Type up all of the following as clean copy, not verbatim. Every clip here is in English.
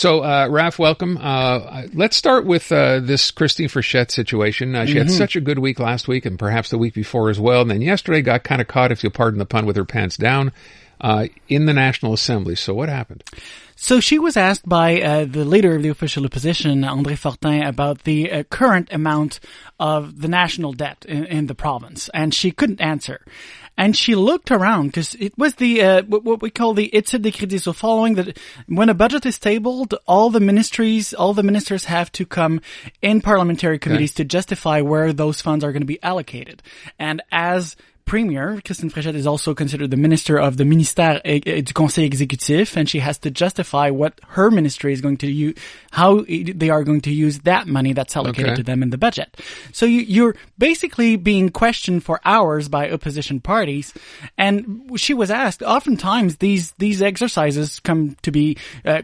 So, Raph, welcome. Let's start with this Christine Frechette situation. She had such a good week last week and perhaps the week before as well. And then yesterday got kind of caught, if you'll pardon the pun, with her pants down in the National Assembly. So what happened? So she was asked by the leader of the official opposition, André Fortin, about the current amount of the national debt in the province. And she couldn't answer. And she looked around because it was the what we call the étude des crédits. So following that, when a budget is tabled, all the ministers have to come in parliamentary committees to justify where those funds are going to be allocated. And as Premier, Christine Frechette is also considered the minister of the ministère du Conseil exécutif, and she has to justify what her ministry is going to use, how they are going to use that money that's allocated to them in the budget. So you're basically being questioned for hours by opposition parties. And she was asked, oftentimes these exercises come to be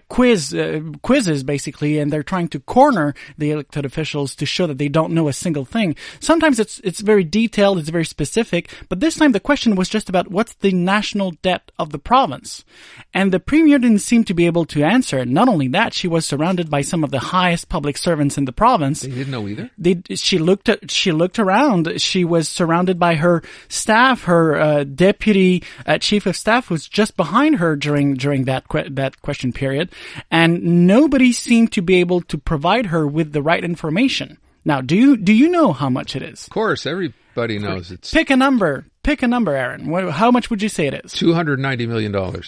quizzes basically, and they're trying to corner the elected officials to show that they don't know a single thing. Sometimes it's very detailed, it's very specific, but this time the question was just about what's the national debt of the province. And the premier didn't seem to be able to answer. Not only that, she was surrounded by some of the highest public servants in the province. They didn't know either? She looked around. She was surrounded by her staff. Her deputy chief of staff was just behind her during that question period. And nobody seemed to be able to provide her with the right information. Now, do you know how much it is? Of course, everybody knows it's... Pick a number, Aaron. How much would you say it is? $290 million.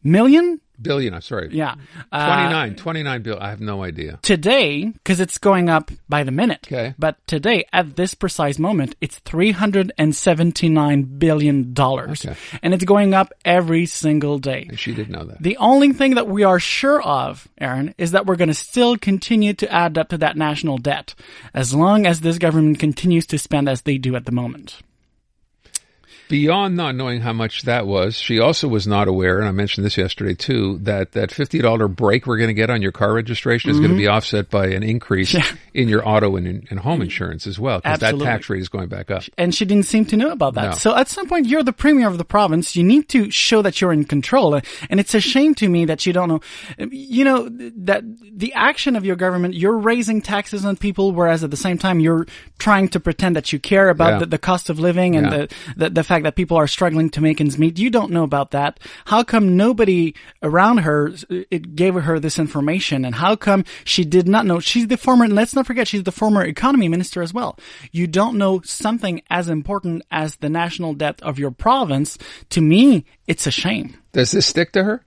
Million? Billion, I'm sorry. Yeah. 29 billion. I have no idea. Today, because it's going up by the minute. Okay. But today, at this precise moment, it's $379 billion. Okay. And it's going up every single day. And she didn't know that. The only thing that we are sure of, Aaron, is that we're going to still continue to add up to that national debt as long as this government continues to spend as they do at the moment. Beyond not knowing how much that was, she also was not aware, and I mentioned this yesterday too, that $50 break we're going to get on your car registration is going to be offset by an increase in your auto and home insurance as well, because that tax rate is going back up. And she didn't seem to know about that. No. So at some point, you're the premier of the province. You need to show that you're in control. And it's a shame to me that you don't know, that the action of your government, you're raising taxes on people, whereas at the same time, you're trying to pretend that you care about the cost of living and the fact that people are struggling to make ends meet. You don't know about that. How come nobody around her gave her this information? And how come she did not know? She's the former, let's not forget, she's the former economy minister as well. You don't know something as important as the national debt of your province. To me, it's a shame. Does this stick to her,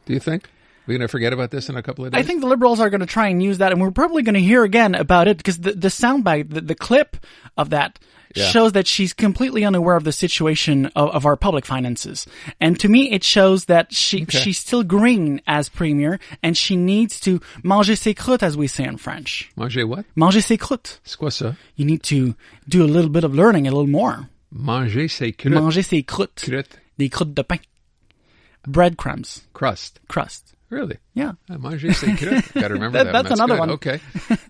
do you think? We're going to forget about this in a couple of days? I think the Liberals are going to try and use that, and we're probably going to hear again about it, because the soundbite, the clip of that shows that she's completely unaware of the situation of our public finances. And to me, it shows that she's still green as premier, and she needs to manger ses croûtes, as we say in French. Manger what? Manger ses croûtes. C'est quoi ça? You need to do a little bit of learning, a little more. Manger ses croûtes. Manger ses croûtes. Croûtes. Des croûtes de pain. Breadcrumbs. Crust. Really? Yeah. Manger ses croûtes. Got to remember that. That's another one. Okay.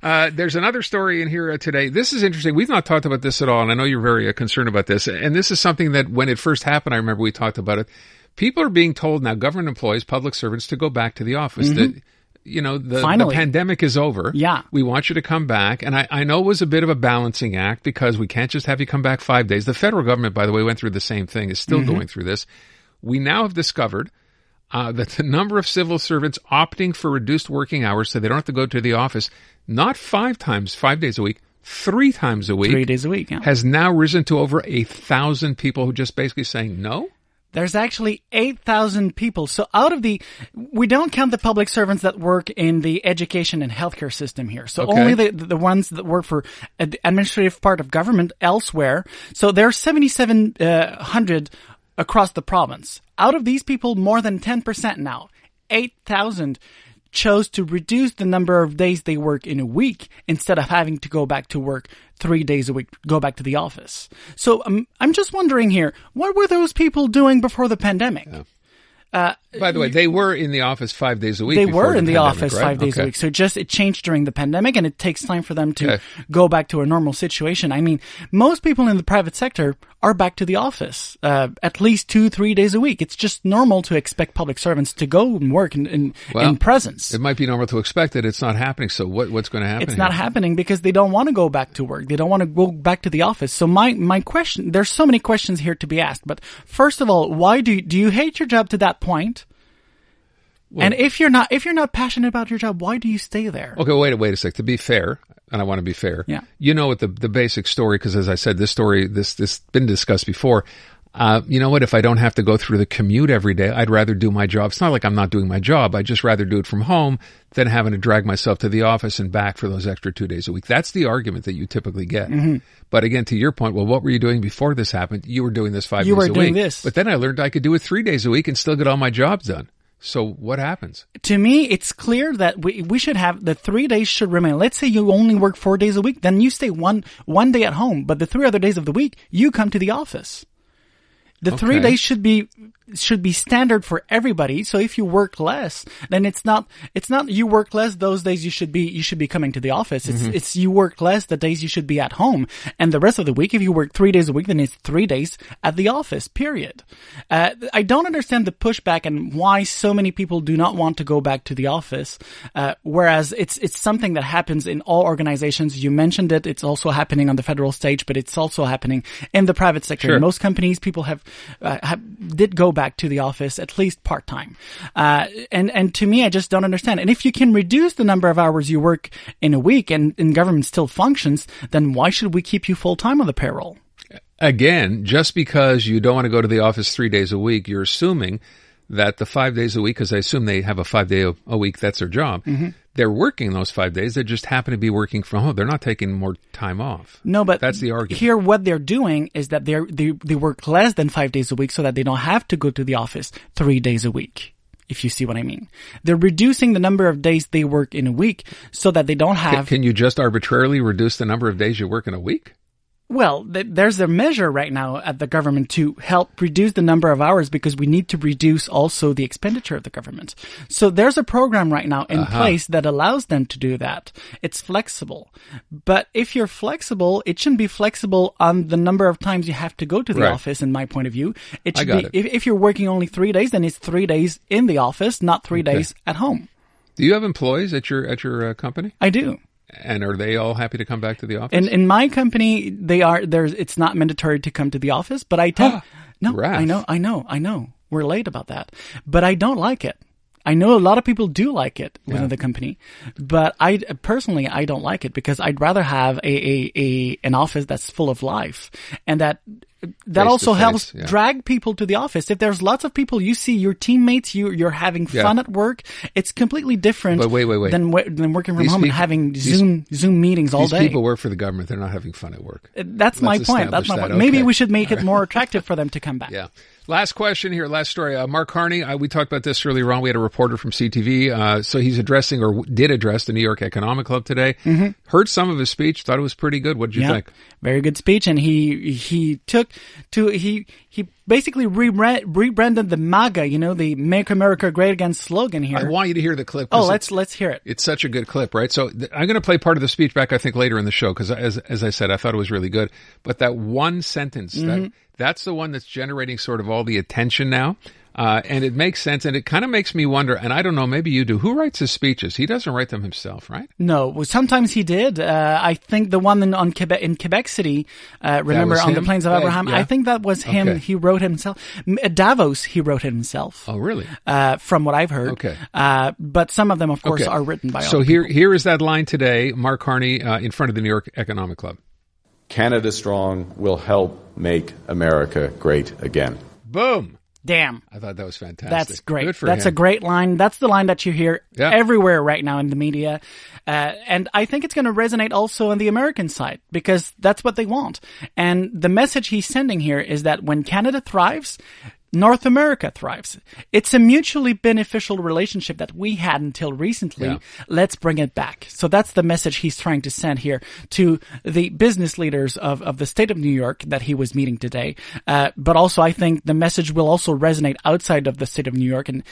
There's another story in here today. This is interesting. We've not talked about this at all, and I know you're very concerned about this. And this is something that when it first happened, I remember we talked about it. People are being told now, government employees, public servants, to go back to the office. The pandemic is over. Yeah. We want you to come back. And I know it was a bit of a balancing act, because we can't just have you come back 5 days. The federal government, by the way, went through the same thing, is still going through this. We now have discovered that the number of civil servants opting for reduced working hours so they don't have to go to the office, not 5 days a week, 3 times a week. 3 days a week, has now risen to over 1,000 people who just basically saying no. There's actually 8,000 people. So we don't count the public servants that work in the education and healthcare system here. So only the ones that work for the administrative part of government elsewhere. So there are 7,700 across the province. Out of these people, more than 10% now, 8,000 chose to reduce the number of days they work in a week instead of having to go back to work 3 days a week, go back to the office. So I'm just wondering here, what were those people doing before the pandemic? By the way, they were in the office 5 days a week. They were in the office right? 5 days a week. So it changed during the pandemic, and it takes time for them to go back to a normal situation. I mean, most people in the private sector are back to the office, at least 2-3 days a week. It's just normal to expect public servants to go and work in presence. It might be normal to expect it. It's not happening. So what's going to happen? It's not happening because they don't want to go back to work. They don't want to go back to the office. So my question, there's so many questions here to be asked. But first of all, why do you hate your job to that point? Well, and if you're not passionate about your job, why do you stay there? Okay, wait a sec. To be fair, and I want to be fair. Yeah. You know what the basic story, because as I said, this story, this been discussed before. You know what? If I don't have to go through the commute every day, I'd rather do my job. It's not like I'm not doing my job. I'd just rather do it from home than having to drag myself to the office and back for those extra 2 days a week. That's the argument that you typically get. Mm-hmm. But again, to your point, well, what were you doing before this happened? You were doing this 5 days a week. You were doing this. But then I learned I could do it 3 days a week and still get all my jobs done. So what happens? To me, it's clear that we should have the 3 days should remain. Let's say you only work 4 days a week, then you stay one day at home, but the 3 other days of the week, you come to the office. The 3 days should be standard for everybody. So if you work less, then it's not you work less those days you should be coming to the office. It's you work less the days you should be at home. And the rest of the week, if you work 3 days a week, then it's 3 days at the office, period. I don't understand the pushback and why so many people do not want to go back to the office. Whereas it's something that happens in all organizations. You mentioned it. It's also happening on the federal stage, but it's also happening in the private sector. Sure. In most companies, people did go back to the office at least part-time. And to me, I just don't understand. And if you can reduce the number of hours you work in a week and government still functions, then why should we keep you full-time on the payroll? Again, just because you don't want to go to the office 3 days a week, you're assuming that the 5 days a week, because I assume they have a 5 day a week, that's their job. Mm-hmm. They're working those 5 days. They just happen to be working from home. They're not taking more time off. No, but that's the argument. Here, what they're doing is that they work less than 5 days a week so that they don't have to go to the office 3 days a week. If you see what I mean. They're reducing the number of days they work in a week so that they don't have... Can you just arbitrarily reduce the number of days you work in a week? Well, there's a measure right now at the government to help reduce the number of hours because we need to reduce also the expenditure of the government. So there's a program right now in place that allows them to do that. It's flexible. But if you're flexible, it shouldn't be flexible on the number of times you have to go to the office, in my point of view. It should be, if you're working only 3 days, then it's 3 days in the office, not 3 days at home. Do you have employees at your company? I do. And are they all happy to come back to the office? In my company, they are. It's not mandatory to come to the office, but I tell. No, Raph. I know. We're late about that, but I don't like it. I know a lot of people do like it within the company, but I personally don't like it because I'd rather have an office that's full of life and that also helps drag people to the office. If there's lots of people, you see your teammates, you're having fun at work. It's completely different than working from home and having Zoom meetings all day. These people work for the government. They're not having fun at work. That's my point. Okay. Maybe we should make it more attractive for them to come back. Yeah. Last question here, last story. Mark Carney, we talked about this earlier on. We had a reporter from CTV. So he's addressing or did address the New York Economic Club today. Mm-hmm. Heard some of his speech, thought it was pretty good. What did you think? Very good speech. And he basically rebranded the MAGA, the Make America Great Again slogan here. I want you to hear the clip. Oh, let's hear it. It's such a good clip, right? So I'm going to play part of the speech back, I think, later in the show, because as I said, I thought it was really good. But that one sentence, that's the one that's generating sort of all the attention now. And it makes sense, and it kind of makes me wonder, and I don't know, maybe you do, who writes his speeches? He doesn't write them himself, right? No, well, sometimes he did. I think the one in Quebec City, remember, on the Plains of Abraham, I think that was him. Okay. He wrote it himself. Davos, he wrote it himself. Oh, really? From what I've heard. Okay. But some of them, of course, are written by other people. So here is that line today, Mark Carney, in front of the New York Economic Club. Canada Strong will help make America great again. Boom. Damn. I thought that was fantastic. That's great. Good for That's him. A great line. That's the line that you hear everywhere right now in the media. And I think it's going to resonate also on the American side because that's what they want. And the message he's sending here is that when Canada thrives, North America thrives. It's a mutually beneficial relationship that we had until recently. Yeah. Let's bring it back. So that's the message he's trying to send here to the business leaders of the state of New York that he was meeting today. But also I think the message will also resonate outside of the state of New York and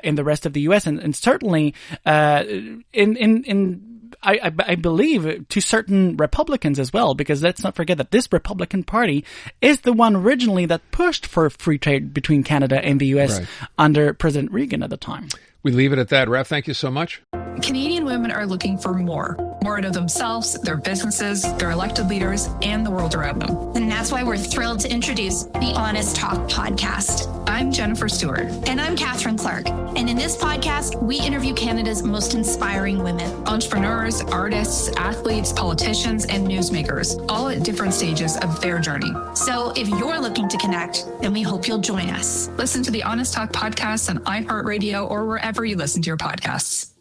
in the rest of the U.S. and certainly in I believe, to certain Republicans as well, because let's not forget that this Republican Party is the one originally that pushed for free trade between Canada and the U.S. under President Reagan at the time. We leave it at that. Raph, thank you so much. Canadian women are looking for more out of themselves, their businesses, their elected leaders, and the world around them. And that's why we're thrilled to introduce the Honest Talk podcast. I'm Jennifer Stewart. And I'm Catherine Clark. And in this podcast, we interview Canada's most inspiring women. Entrepreneurs, artists, athletes, politicians, and newsmakers, all at different stages of their journey. So if you're looking to connect, then we hope you'll join us. Listen to the Honest Talk podcast on iHeartRadio or wherever you listen to your podcasts.